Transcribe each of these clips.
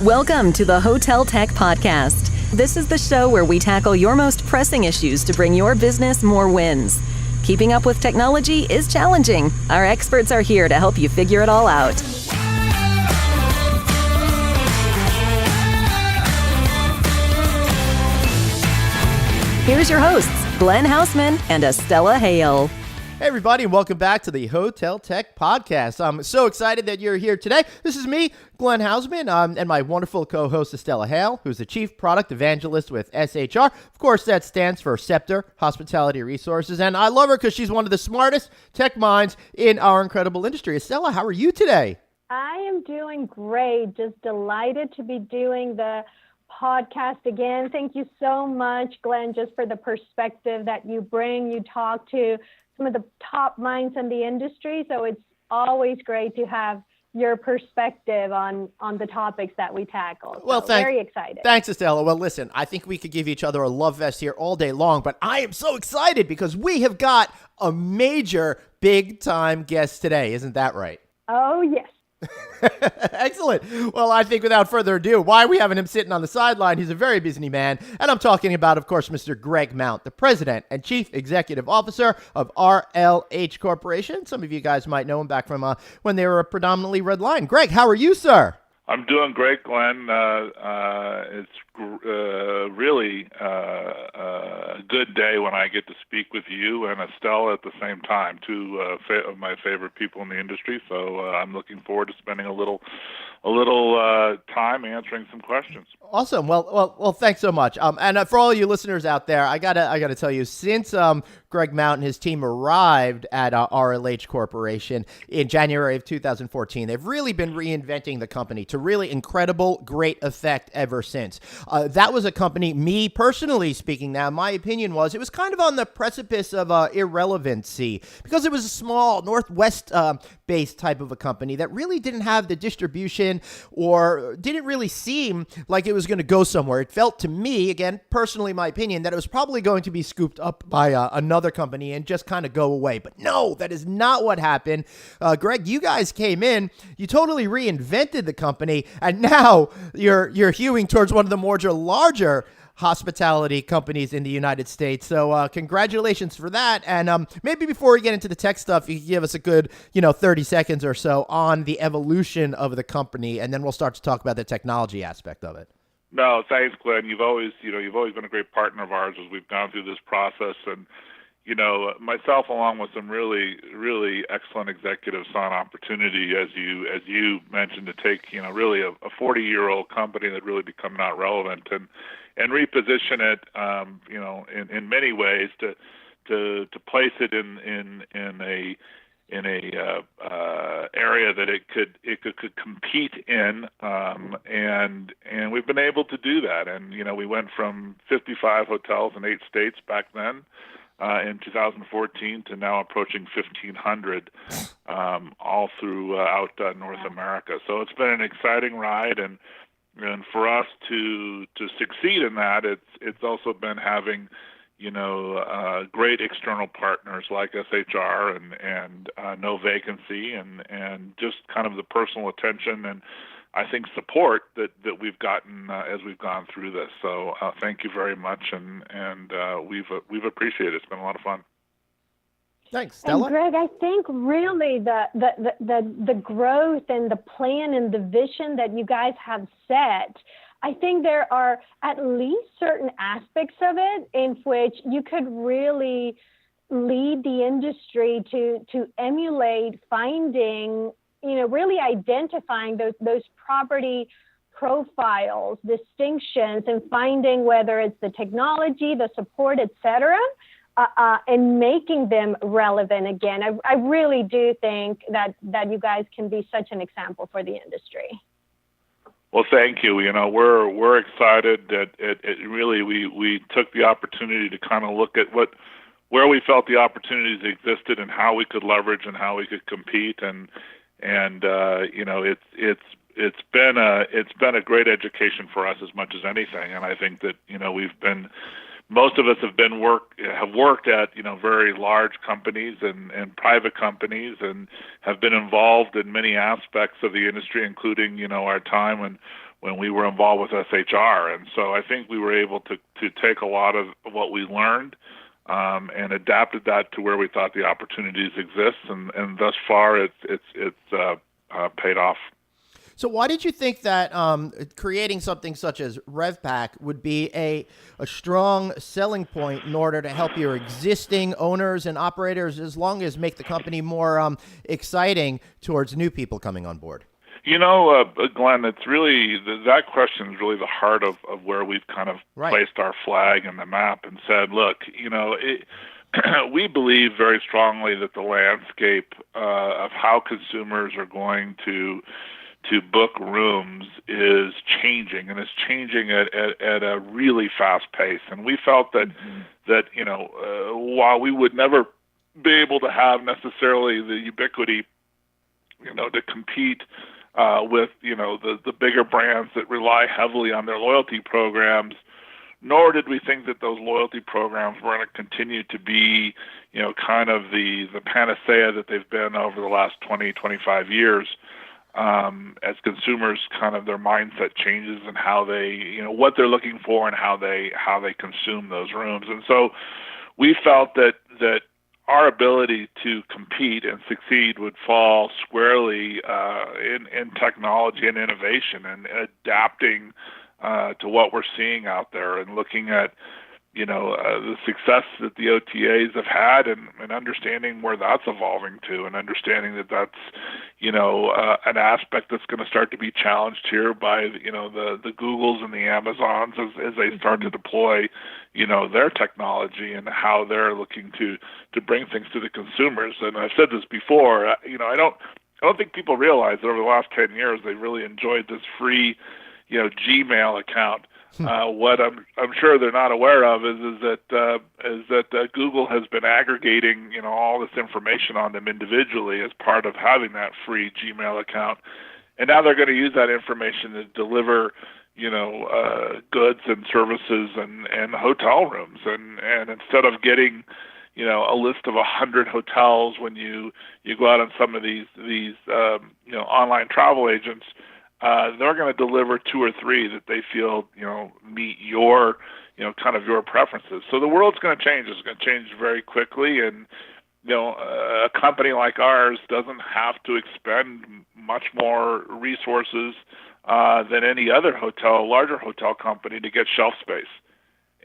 Welcome to the Hotel Tech Podcast. This is the show where we tackle your most pressing issues to bring your business more wins. Keeping up with technology is challenging. Our experts are here to help you figure it all out. Here's your hosts, Glenn Hausman and Estella Hale. Hey everybody, and welcome back to the Hotel Tech Podcast. I'm so excited that you're here today. This is me, Glenn Hausman, and my wonderful co-host Estella Hale, who's the Chief Product Evangelist with SHR. Of course, that stands for Scepter Hospitality Resources, and I love her because she's one of the smartest tech minds in our incredible industry. Estella, how are you today? I am doing great. Just delighted to be doing the podcast again. Thank you so much, Glenn, just for the perspective that you bring. You talk to some of the top minds in the industry, so it's always great to have your perspective on the topics that we tackle. So very excited. Thanks, Estella. Well, listen, I think we could give each other a love fest here all day long, but I am so excited because we have got a major big-time guest today. Isn't that right? Oh, yes. Excellent. Well, I think without further ado, why are we having him sitting on the sideline? He's a very busy man. And I'm talking about, of course, Mr. Greg Mount, the President and Chief Executive Officer of RLH Corporation. Some of you guys might know him back from when they were a predominantly red line. Greg, how are you, sir? I'm doing great, Glenn. It's really a good day when I get to speak with you and Estella at the same time, two of my favorite people in the industry. So I'm looking forward to spending a little time answering some questions. Awesome. Well, thanks so much. And for all you listeners out there, I gotta tell you, since Greg Mount and his team arrived at RLH Corporation in January of 2014, they've really been reinventing the company to really incredible, great effect ever since. That was a company, me personally speaking now, my opinion was it was kind of on the precipice of irrelevancy because it was a small Northwest based type of a company that really didn't have the distribution or didn't really seem like it was going to go somewhere. It felt to me, again, personally my opinion, that it was probably going to be scooped up by another company and just kind of go away. But no, that is not what happened. Greg, you guys came in, you totally reinvented the company, and now you're hewing towards one of the more larger hospitality companies in the United States. So congratulations for that. And maybe before we get into the tech stuff, you can give us a good, 30 seconds or so on the evolution of the company, and then we'll start to talk about the technology aspect of it. No, thanks, Glenn. You've always been a great partner of ours as we've gone through this process. And, myself, along with some really, really excellent executives, saw an opportunity, as you mentioned, to take, really a 40-year-old company that really become not relevant and reposition it, in many ways to place it in a area that it could compete in, and we've been able to do that. And we went from 55 hotels in 8 states back then in 2014 to now approaching 1,500 all throughout North America. So it's been an exciting ride, and for us to succeed in that, it's also been having great external partners like SHR and No Vacancy and just kind of the personal attention and I think support that we've gotten as we've gone through this. So thank you very much, and we've appreciated it. It's been a lot of fun. Thanks, Stella. And Greg, I think really the growth and the plan and the vision that you guys have set, I think there are at least certain aspects of it in which you could really lead the industry to emulate finding, really identifying those property profiles, distinctions, and finding whether it's the technology, the support, et cetera, and making them relevant again. I really do think that you guys can be such an example for the industry. Well, thank you. We're excited that it really we took the opportunity to kind of look at where we felt the opportunities existed and how we could leverage and how we could compete, and it's been a great education for us as much as anything. And I think that most of us have worked at very large companies and private companies, and have been involved in many aspects of the industry, including our time when we were involved with SHR. And so I think we were able to take a lot of what we learned and adapted that to where we thought the opportunities exist, and thus far it's paid off. So why did you think that creating something such as RevPak would be a strong selling point in order to help your existing owners and operators, as long as make the company more exciting towards new people coming on board? You know, Glenn, it's really, that question is really the heart of where we've kind of placed our flag in the map and said, look, you know, we believe very strongly that the landscape of how consumers are going to book rooms is changing, and it's changing at a really fast pace. And we felt that you know, while we would never be able to have necessarily the ubiquity, you know, to compete with, you know, the bigger brands that rely heavily on their loyalty programs, nor did we think that those loyalty programs were going to continue to be, you know, kind of the panacea that they've been over the last 20, 25 years, as consumers kind of their mindset changes and how they, you know, what they're looking for and how they consume those rooms. And so we felt that our ability to compete and succeed would fall squarely in technology and innovation and adapting to what we're seeing out there and looking at, you know, the success that the OTAs have had and understanding where that's evolving to, and understanding that that's, you know, an aspect that's going to start to be challenged here by, you know, the Googles and the Amazons as they start to deploy, you know, their technology and how they're looking to bring things to the consumers. And I've said this before, you know, I don't think people realize that over the last 10 years they've really enjoyed this free, you know, Gmail account. What I'm sure they're not aware of is that Google has been aggregating, you know, all this information on them individually as part of having that free Gmail account, and now they're going to use that information to deliver, you know, goods and services and hotel rooms, and instead of getting, you know, a list of 100 hotels when you go out on some of these you know, online travel agents. They're going to deliver 2 or 3 that they feel, you know, meet your, you know, kind of your preferences. So the world's going to change. It's going to change very quickly. And, you know, a company like ours doesn't have to expend much more resources than any other hotel, larger hotel company, to get shelf space.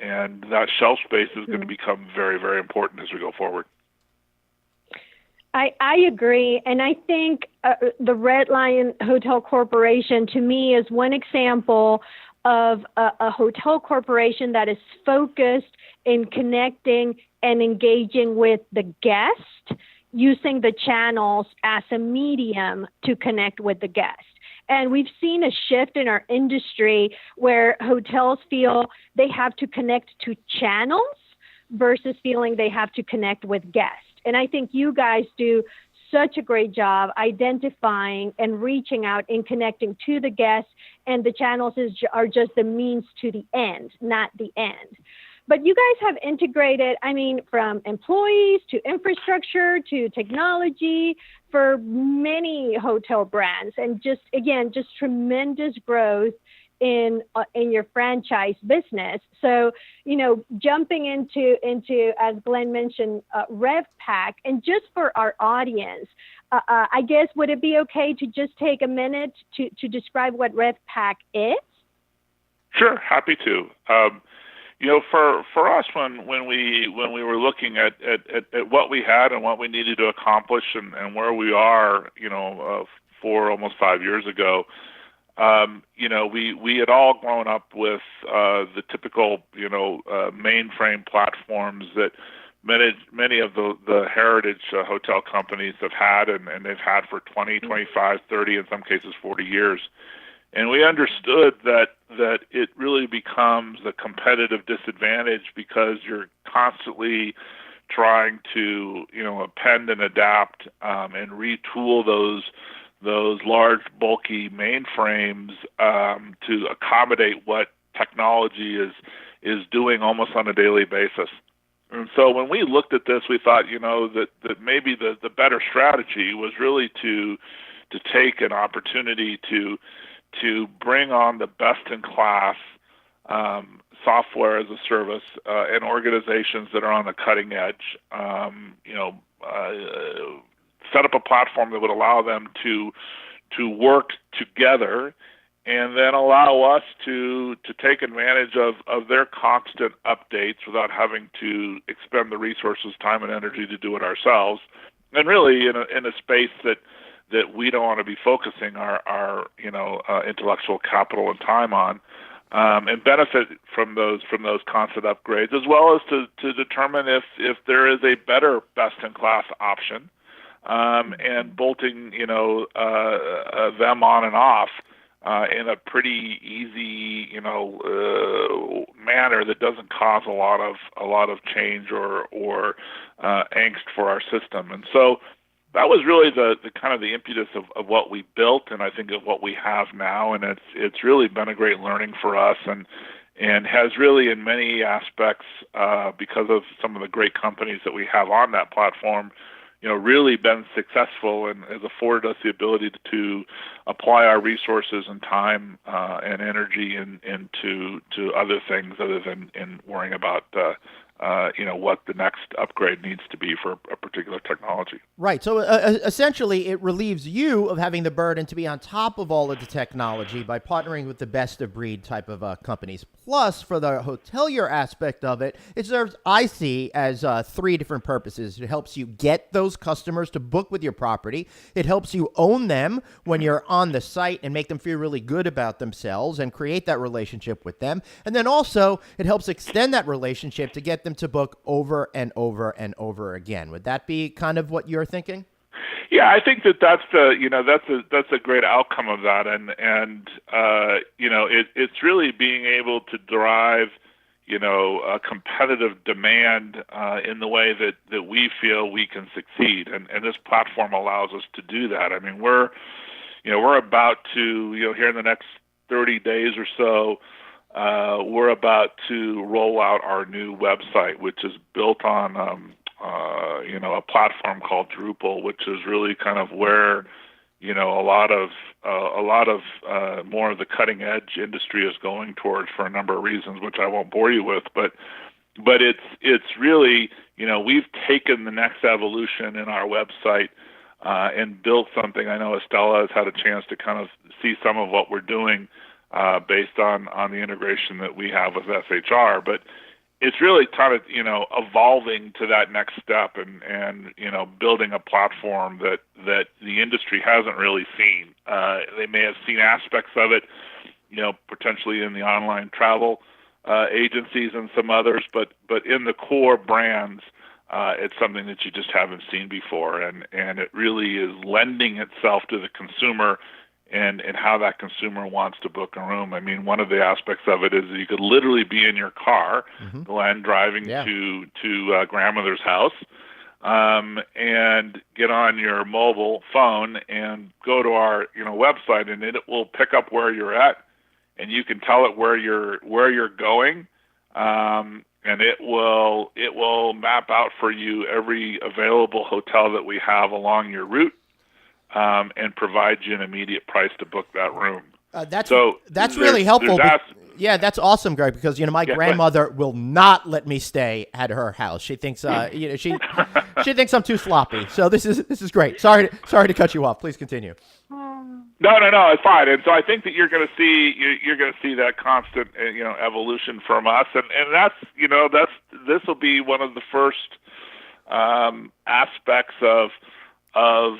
And that shelf space is going to become very, very important as we go forward. I agree. And I think the Red Lion Hotel Corporation, to me, is one example of a hotel corporation that is focused in connecting and engaging with the guest, using the channels as a medium to connect with the guest. And we've seen a shift in our industry where hotels feel they have to connect to channels versus feeling they have to connect with guests. And I think you guys do such a great job identifying and reaching out and connecting to the guests, and the channels are just the means to the end, not the end. But you guys have integrated, I mean, from employees to infrastructure to technology for many hotel brands, and just tremendous growth in your franchise business. So, you know, jumping into as Glenn mentioned, RevPak, and just for our audience, I guess, would it be okay to just take a minute to describe what RevPak is? Sure, happy to. You know, for us, when we were looking at what we had and what we needed to accomplish and where we are, you know, almost 5 years ago. You know, we had all grown up with the typical, you know, mainframe platforms that many of the heritage hotel companies have had, and they've had for 20, 25, 30, in some cases 40 years. And we understood that it really becomes a competitive disadvantage because you're constantly trying to, you know, append and adapt and retool those large, bulky mainframes to accommodate what technology is doing almost on a daily basis. And so when we looked at this, we thought, you know, that maybe the better strategy was really to take an opportunity to to bring on the best-in-class software as a service and organizations that are on the cutting edge. Set up a platform that would allow them to work together, and then allow us to take advantage of their constant updates without having to expend the resources, time, and energy to do it ourselves. And really, in a space that we don't want to be focusing our intellectual capital and time on, and benefit from those constant upgrades, as well as to determine if there is a better best-in-class option, and bolting them on and off in a pretty easy manner that doesn't cause a lot of change or angst for our system. And so that was really the kind of the impetus of what we built, and I think of what we have now, and it's really been a great learning for us, and has really in many aspects, because of some of the great companies that we have on that platform, really been successful and has afforded us the ability to apply our resources and time and energy into other things other than in worrying about what the next upgrade needs to be for a particular technology. Right. So essentially, it relieves you of having the burden to be on top of all of the technology by partnering with the best of breed type of companies. Plus, for the hotelier aspect of it, it serves, I see, as three different purposes. It helps you get those customers to book with your property. It helps you own them when you're on the site and make them feel really good about themselves and create that relationship with them. And then also, it helps extend that relationship to get them to book over and over and over again. Would that be kind of what you're thinking? Yeah, I think that's a great outcome of that, and it's really being able to drive a competitive demand in the way that we feel we can succeed, and this platform allows us to do that. I mean, we're about to here in the next 30 days or so. We're about to roll out our new website, which is built on a platform called Drupal, which is really kind of where a lot of more of the cutting edge industry is going towards for a number of reasons, which I won't bore you with. But it's really we've taken the next evolution in our website and built something. I know Estella has had a chance to kind of see some of what we're doing. Based on the integration that we have with SHR, but it's really kind of evolving to that next step and building a platform that the industry hasn't really seen. They may have seen aspects of it, potentially in the online travel agencies and some others, but in the core brands, it's something that you just haven't seen before, and it really is lending itself to the consumer. And how that consumer wants to book a room. I mean, one of the aspects of it is that you could literally be in your car, Glenn, driving to grandmother's house, and get on your mobile phone and go to our website, and it will pick up where you're at, and you can tell it where you're going, and it will map out for you every available hotel that we have along your route. And provide you an immediate price to book that room. That's really helpful. Yeah, that's awesome, Greg, because my grandmother will not let me stay at her house. She thinks she thinks I'm too sloppy. So this is great. Sorry to cut you off. Please continue. No, it's fine. And so I think that you're going to see that constant evolution from us, and that's this will be one of the first aspects of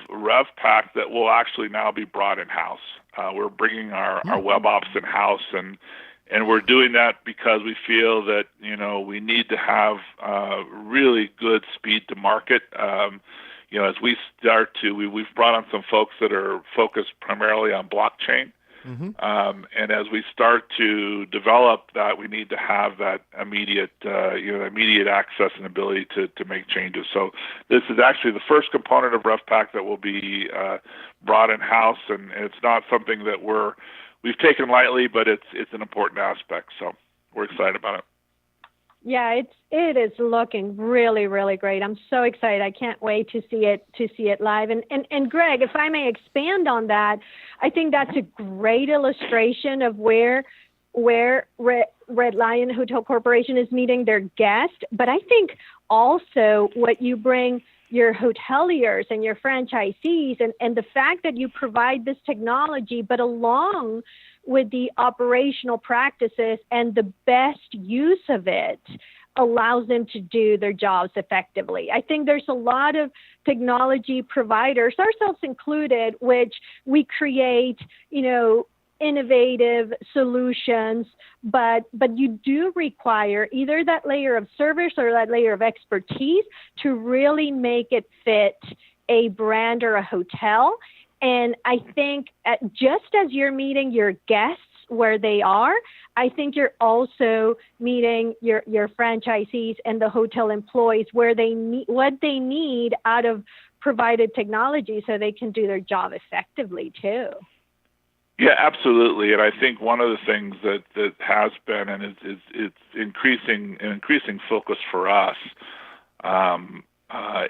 RevPak that will actually now be brought in-house. We're bringing our web ops in-house, and we're doing that because we feel that we need to have really good speed to market. As we start to, we've brought on some folks that are focused primarily on blockchain. And as we start to develop that, we need to have that immediate access and ability to make changes. So this is actually the first component of RevPak that will be brought in house, and it's not something that we've taken lightly, but it's an important aspect. So we're excited about it. Yeah, it is looking really, really great. I'm so excited. I can't wait to see it live. And Greg, if I may expand on that, I think that's a great illustration of where Red Lion Hotel Corporation is meeting their guests. But I think also what you bring your hoteliers and your franchisees and the fact that you provide this technology, but along with the operational practices and the best use of it allows them to do their jobs effectively. I think there's a lot of technology providers, ourselves included, which we create, innovative solutions, but you do require either that layer of service or that layer of expertise to really make it fit a brand or a hotel. And I think just as you're meeting your guests where they are, I think you're also meeting your franchisees and the hotel employees where they need what they need out of provided technology so they can do their job effectively too. Yeah, absolutely. And I think one of the things that has been and it's increasing focus for us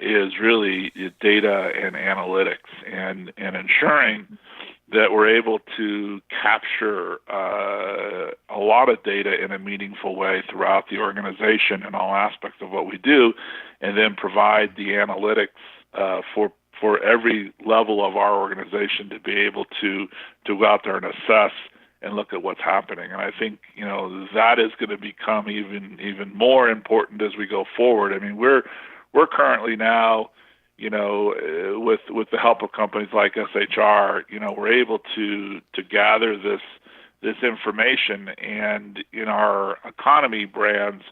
is really data and analytics and ensuring that we're able to capture a lot of data in a meaningful way throughout the organization and all aspects of what we do, and then provide the analytics for every level of our organization to be able to go out there and assess and look at what's happening. And I think, that is going to become even more important as we go forward. I mean, we're currently now, with the help of companies like SHR, we're able to gather this information, and in our economy brands,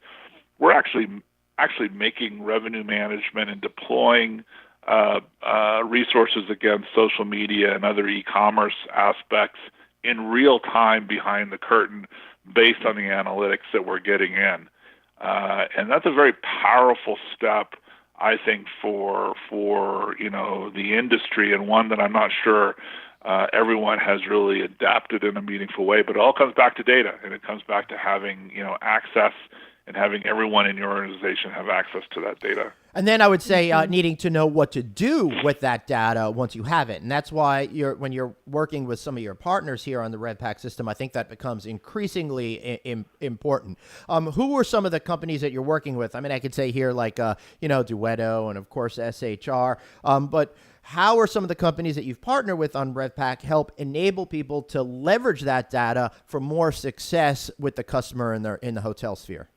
we're actually making revenue management and deploying resources against social media and other e-commerce aspects in real time behind the curtain based on the analytics that we're getting in. And that's a very powerful step, I think, for the industry, and one that I'm not sure everyone has really adapted in a meaningful way. But it all comes back to data, and it comes back to having access and having everyone in your organization have access to that data. And then I would say needing to know what to do with that data once you have it. And that's why when you're working with some of your partners here on the RevPak system, I think that becomes increasingly important. Who are some of the companies that you're working with? I mean, I could say here like, Duetto and, of course, SHR. But how are some of the companies that you've partnered with on RevPak help enable people to leverage that data for more success with the customer in the hotel sphere?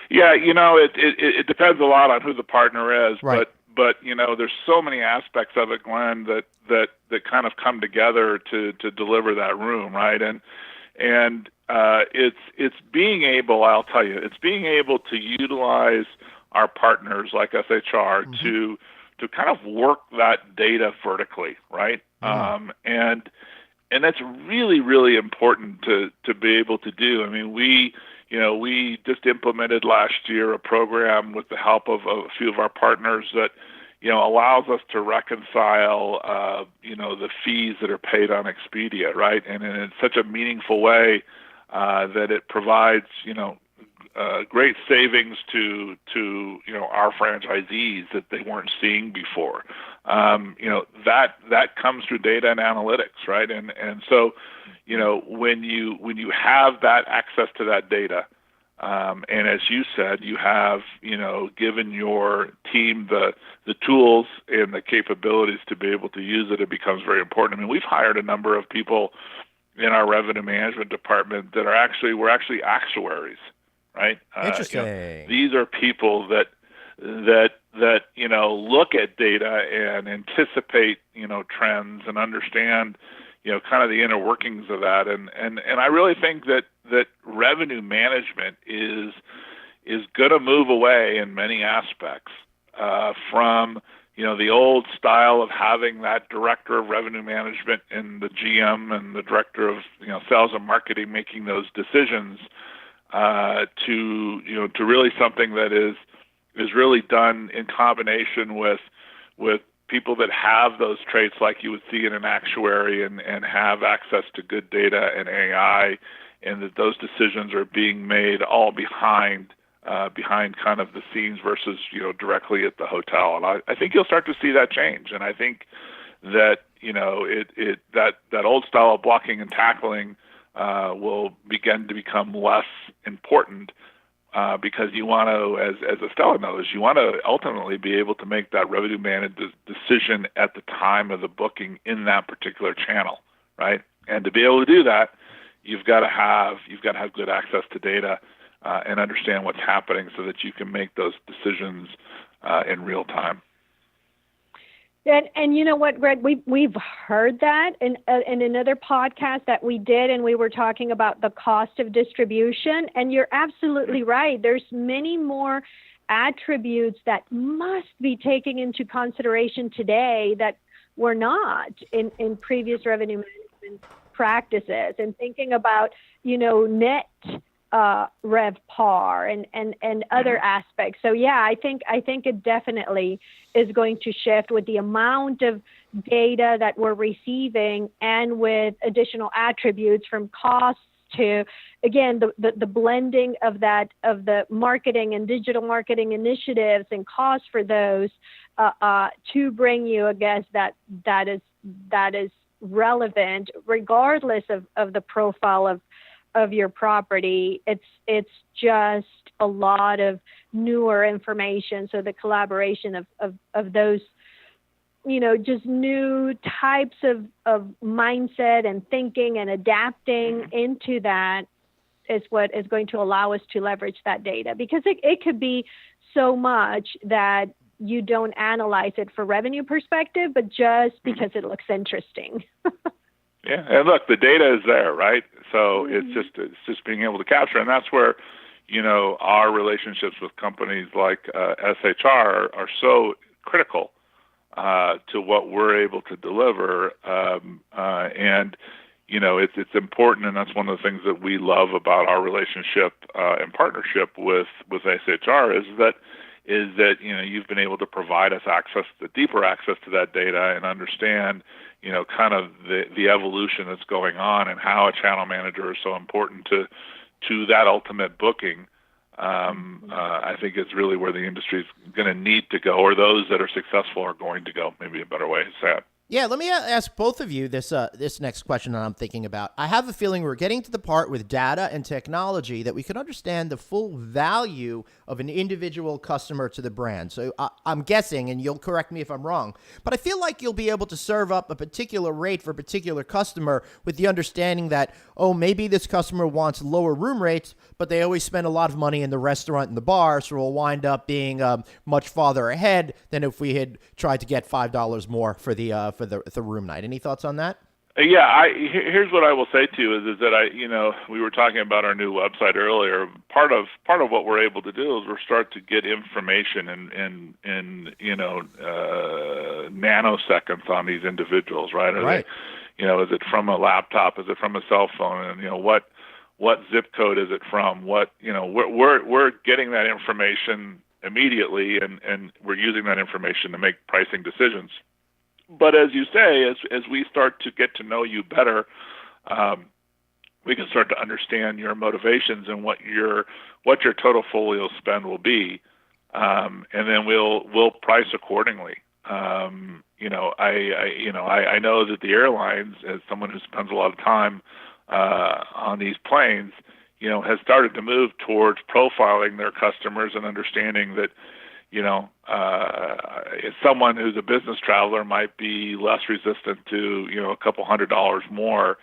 Yeah, it depends a lot on who the partner is, right. but there's so many aspects of it, Glenn, that kind of come together to deliver that room, right? And it's being able, I'll tell you, it's being able to utilize our partners like SHR mm-hmm. to kind of work that data vertically, right? Mm-hmm. And that's really, really important to be able to do. I mean, we just implemented last year a program with the help of a few of our partners that, allows us to reconcile, the fees that are paid on Expedia, right? And in such a meaningful way that it provides, great savings to our franchisees that they weren't seeing before. That comes through data and analytics, right? And so, when you have that access to that data, and as you said, you have, given your team the tools and the capabilities to be able to use it, it becomes very important. I mean, we've hired a number of people in our revenue management department that we're actually actuaries, right? Interesting. These are people that look at data and anticipate, trends and understand, kind of the inner workings of that. And I really think that revenue management is going to move away in many aspects from, the old style of having that director of revenue management and the GM and the director of, sales and marketing making those decisions to really something that is really done in combination with people that have those traits like you would see in an actuary and have access to good data and AI, and that those decisions are being made all behind behind kind of the scenes versus, directly at the hotel. And I think you'll start to see that change. And I think that, that old style of blocking and tackling will begin to become less important because you want to, as Estella knows, you want to ultimately be able to make that revenue managed decision at the time of the booking in that particular channel, right? And to be able to do that, you've got to have good access to data and understand what's happening so that you can make those decisions in real time. And you know what, Greg, we've heard that in another podcast that we did, and we were talking about the cost of distribution. And you're absolutely right. There's many more attributes that must be taken into consideration today that were not in previous revenue management practices. And thinking about, net RevPar and other aspects. So yeah, I think it definitely is going to shift with the amount of data that we're receiving and with additional attributes from costs to, again, the blending of the marketing and digital marketing initiatives and costs for those to bring you a guest that is relevant regardless of the profile of your property. It's just a lot of newer information. So the collaboration of those, just new types of mindset and thinking and adapting into that is what is going to allow us to leverage that data, because it could be so much that you don't analyze it for revenue perspective, but just because it looks interesting. Yeah, and look, the data is there, right? So it's just being able to capture, and that's where, our relationships with companies like SHR are so critical to what we're able to deliver, and it's important, and that's one of the things that we love about our relationship and partnership with SHR is that you've been able to provide us deeper access to that data and understand kind of the evolution that's going on and how a channel manager is so important to that ultimate booking. I think it's really where the industry is going to need to go, or those that are successful are going to go. Maybe a better way to say it. Yeah, let me ask both of you this next question that I'm thinking about. I have a feeling we're getting to the part with data and technology that we can understand the full value of an individual customer to the brand. So I'm guessing, and you'll correct me if I'm wrong, but I feel like you'll be able to serve up a particular rate for a particular customer with the understanding that, maybe this customer wants lower room rates, but they always spend a lot of money in the restaurant and the bar, so we'll wind up being much farther ahead than if we had tried to get $5 more for the room night. Any thoughts on that? Yeah, here's what I will say to you is that we were talking about our new website earlier. Part of what we're able to do is we're start to get information in nanoseconds on these individuals, right? Right. Is it from a laptop? Is it from a cell phone? And what zip code is it from? We're getting that information immediately, and we're using that information to make pricing decisions. But as you say, as we start to get to know you better, we can start to understand your motivations and what your total folio spend will be, and then we'll price accordingly. I know that the airlines, as someone who spends a lot of time on these planes, has started to move towards profiling their customers and understanding that, someone who's a business traveler might be less resistant to, a couple $100 more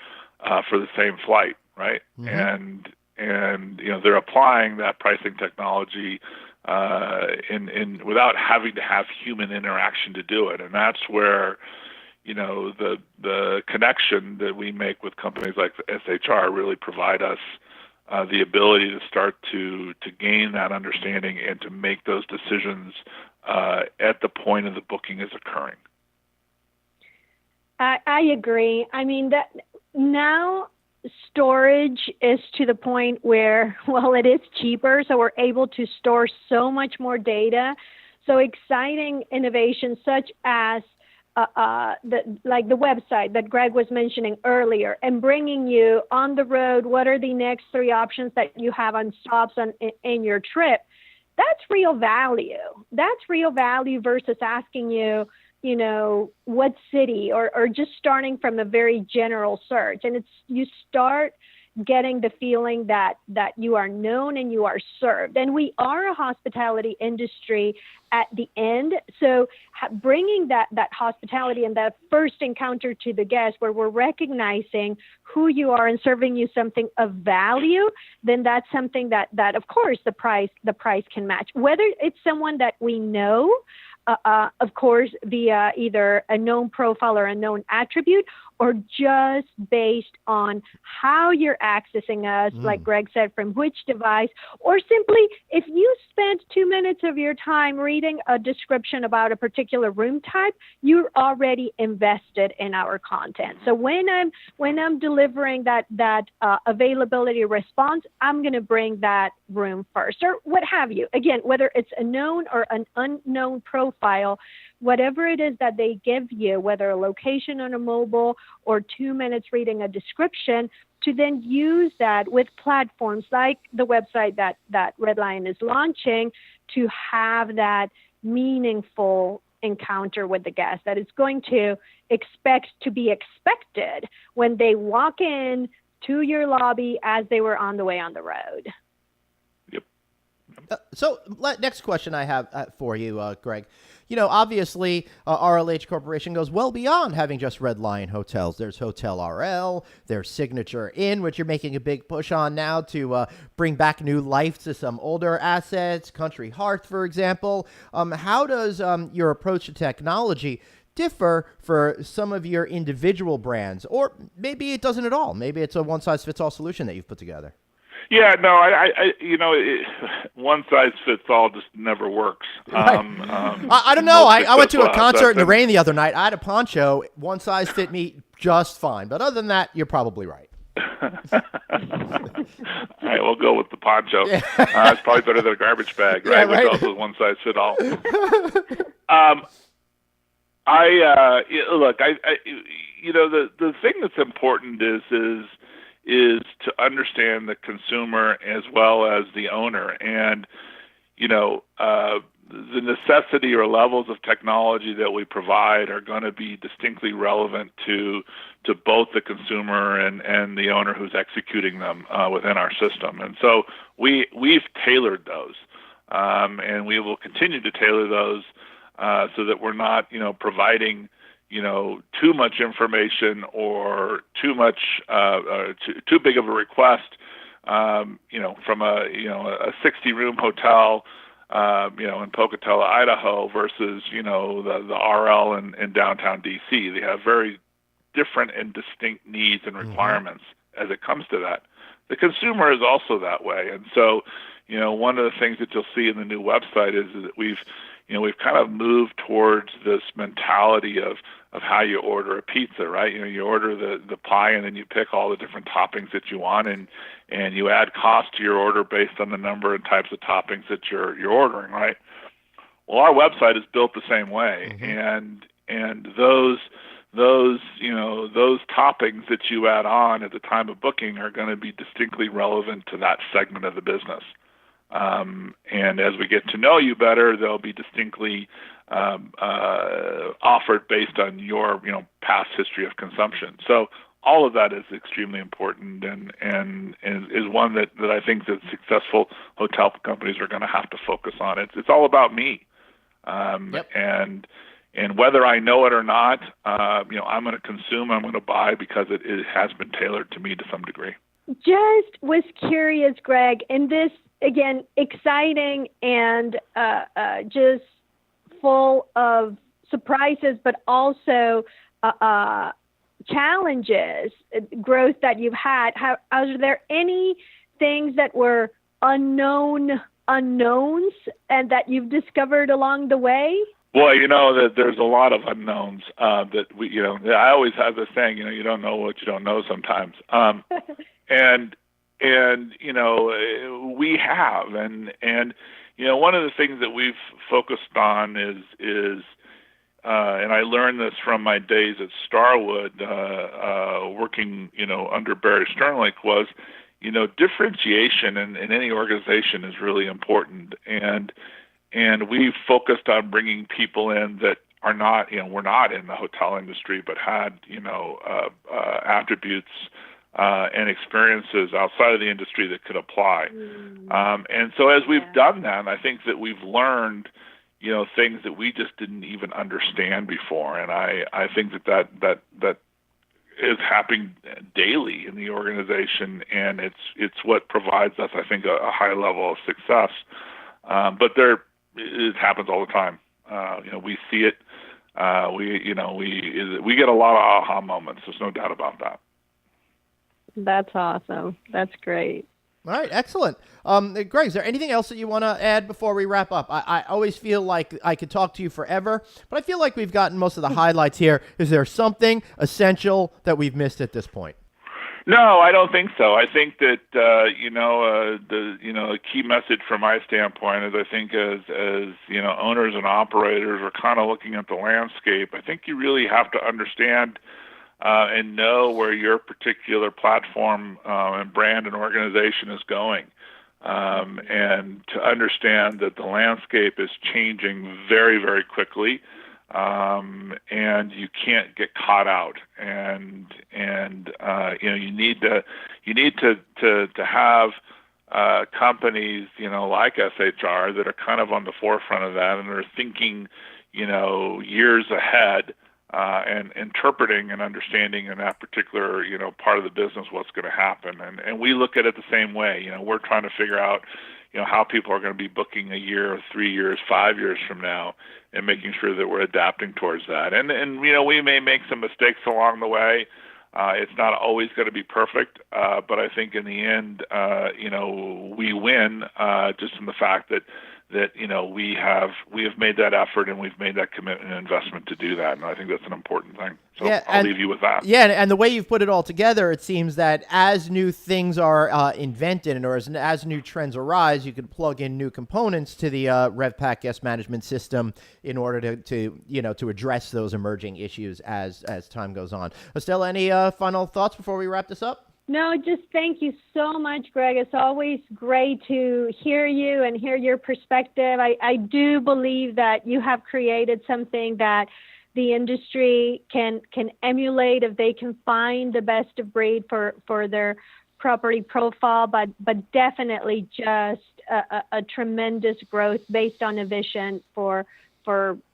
for the same flight, right? Mm-hmm. And they're applying that pricing technology in without having to have human interaction to do it, and that's where the connection that we make with companies like SHR really provide us the ability to start to gain that understanding and to make those decisions at the point of the booking is occurring. I agree. I mean, that now storage is to the point where, it is cheaper, so we're able to store so much more data. So exciting innovations such as like the website that Greg was mentioning earlier, and bringing you on the road. What are the next 3 options that you have on stops in your trip? That's real value. That's real value versus asking you, what city, or just starting from a very general search. And you start getting the feeling that you are known and you are served. And we are a hospitality industry at the end. So bringing that hospitality and that first encounter to the guest, where we're recognizing who you are and serving you something of value, then that's something that of course the price can match. Whether it's someone that we know, of course, via either a known profile or a known attribute, or just based on how you're accessing us, like Greg said, from which device, or simply if you spent 2 minutes of your time reading a description about a particular room type, you're already invested in our content. So when I'm delivering that availability response, I'm going to bring that room first, or what have you. Again, whether it's a known or an unknown profile, whatever it is that they give you, whether a location on a mobile or 2 minutes reading a description, to then use that with platforms like the website that Red Lion is launching, to have that meaningful encounter with the guest that is going to be expected when they walk in to your lobby as they were on the way on the road. So next question I have for you, Greg. Obviously, RLH Corporation goes well beyond having just Red Lion hotels. There's Hotel RL, there's Signature Inn, which you're making a big push on now to bring back new life to some older assets, Country Hearth, for example. How does your approach to technology differ for some of your individual brands? Or maybe it doesn't at all. Maybe it's a one-size-fits-all solution that you've put together. Yeah, no, I one size fits all just never works. Right. I don't know. I went to a concert in the rain the other night. I had a poncho. One size fit me just fine. But other than that, you're probably right. All right, we'll go with the poncho. Yeah. It's probably better than a garbage bag, right? Which also is one size fit all. Look, the thing that's important is to understand the consumer as well as the owner. And, the necessity or levels of technology that we provide are going to be distinctly relevant to both the consumer and the owner who's executing them within our system. And so we've tailored those, and we will continue to tailor those so that we're not, providing too much information or too much, too big of a request, from a 60-room hotel, in Pocatello, Idaho versus, the RL in downtown DC. They have very different and distinct needs and requirements as it comes to that. The consumer is also that way. And so, one of the things that you'll see in the new website is that we've kind of moved towards this mentality of how you order a pizza, right? You order the pie and then you pick all the different toppings that you want, and you add cost to your order based on the number and types of toppings that you're ordering, right? Well, our website is built the same way, and those toppings that you add on at the time of booking are going to be distinctly relevant to that segment of the business. And as we get to know you better, they'll be distinctly offered based on your past history of consumption. So all of that is extremely important, and is one that I think that successful hotel companies are going to have to focus on. It's all about me, and whether I know it or not, I'm going to consume, I'm going to buy because it has been tailored to me to some degree. Just was curious, Greg, and this, again, exciting and just full of surprises, but also challenges, growth that you've had. Are there any things that were unknowns and that you've discovered along the way? Well, that there's a lot of unknowns that we, I always have this saying, you don't know what you don't know sometimes. And we have, and one of the things that we've focused on is and I learned this from my days at Starwood, working, under Barry Sternlicht, was, differentiation in any organization is really important. And we focused on bringing people in that are not, we're not in the hotel industry, but had, attributes and experiences outside of the industry that could apply. And so as we've done that, I think that we've learned, things that we just didn't even understand before. And I think that is happening daily in the organization, and it's what provides us, I think, a high level of success. But it happens all the time. We see it. We get a lot of aha moments. There's no doubt about that. That's awesome. That's great. All right, excellent. Greg, is there anything else that you want to add before we wrap up? I always feel like I could talk to you forever, but I feel like we've gotten most of the highlights here. Is there something essential that we've missed at this point? No, I don't think so. I think that the key message from my standpoint is, I think as owners and operators are kind of looking at the landscape, I think you really have to understand and know where your particular platform and brand and organization is going, and to understand that the landscape is changing very, very quickly. And you can't get caught out, and you need to have companies like SHR that are kind of on the forefront of that and are thinking years ahead, and interpreting and understanding in that particular part of the business what's going to happen, and we look at it the same way. We're trying to figure out how people are going to be booking a year, 3 years, 5 years from now, and making sure that we're adapting towards that. And we may make some mistakes along the way. It's not always going to be perfect, but I think in the end, we win just from the fact that we have made that effort and we've made that commitment and investment to do that, and I think that's an important thing. So yeah, I'll leave you with that. Yeah, and the way you've put it all together, it seems that as new things are invented or as new trends arise, you can plug in new components to the RevPak guest management system in order to address those emerging issues as time goes on. Estella, any final thoughts before we wrap this up? No, just thank you so much, Greg. It's always great to hear you and hear your perspective. I do believe that you have created something that the industry can emulate if they can find the best of breed for their property profile, but definitely just a tremendous growth based on a vision for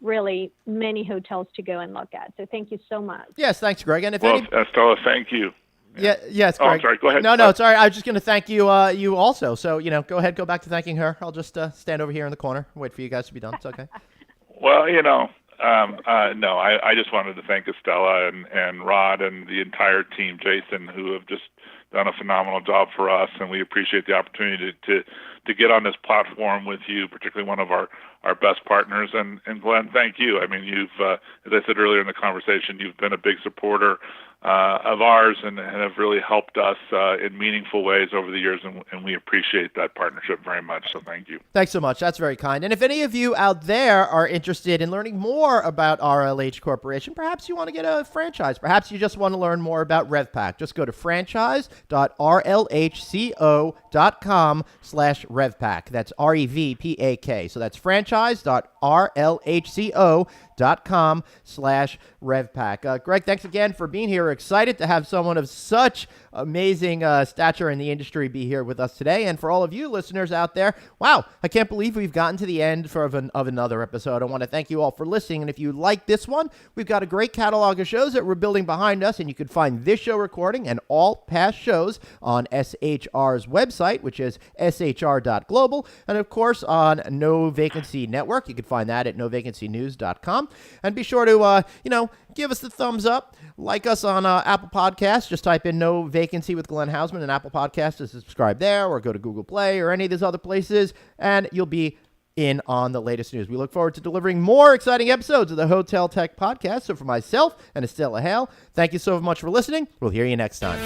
really many hotels to go and look at. So thank you so much. Yes, thanks, Greg. And Estella, thank you. Yeah. Yes, Greg. Oh, I'm sorry. Go ahead. No, sorry. I was just going to thank you you also. So, go ahead, go back to thanking her. I'll just stand over here in the corner, wait for you guys to be done. It's okay. Well, no, I just wanted to thank Estella and Rod and the entire team, Jason, who have just done a phenomenal job for us, and we appreciate the opportunity to get on this platform with you, particularly one of our best partners. And Glenn, thank you. I mean, you've, as I said earlier in the conversation, you've been a big supporter of ours and have really helped us in meaningful ways over the years, and we appreciate that partnership very much. So thank you. Thanks so much. That's very kind. And if any of you out there are interested in learning more about RLH Corporation, perhaps you want to get a franchise. Perhaps you just want to learn more about RevPak. Just go to franchise.rlhco.com/RevPak. That's REVPAK. So that's franchise.rlhco.com/RevPak. Greg, thanks again for being here. We're excited to have someone of such amazing stature in the industry be here with us today. And for all of you listeners out there, wow, I can't believe we've gotten to the end of another episode. I want to thank you all for listening. And if you like this one, we've got a great catalog of shows that we're building behind us, and you can find this show recording and all past shows on SHR's website, which is shr.global, and of course on No Vacancy Network. You can find that at novacancynews.com. And be sure to, give us the thumbs up, like us on Apple Podcasts. Just type in No Vacancy with Glenn Hausman in Apple Podcasts to subscribe there, or go to Google Play or any of these other places, and you'll be in on the latest news. We look forward to delivering more exciting episodes of the Hotel Tech Podcast. So for myself and Estella Hale, thank you so much for listening. We'll hear you next time.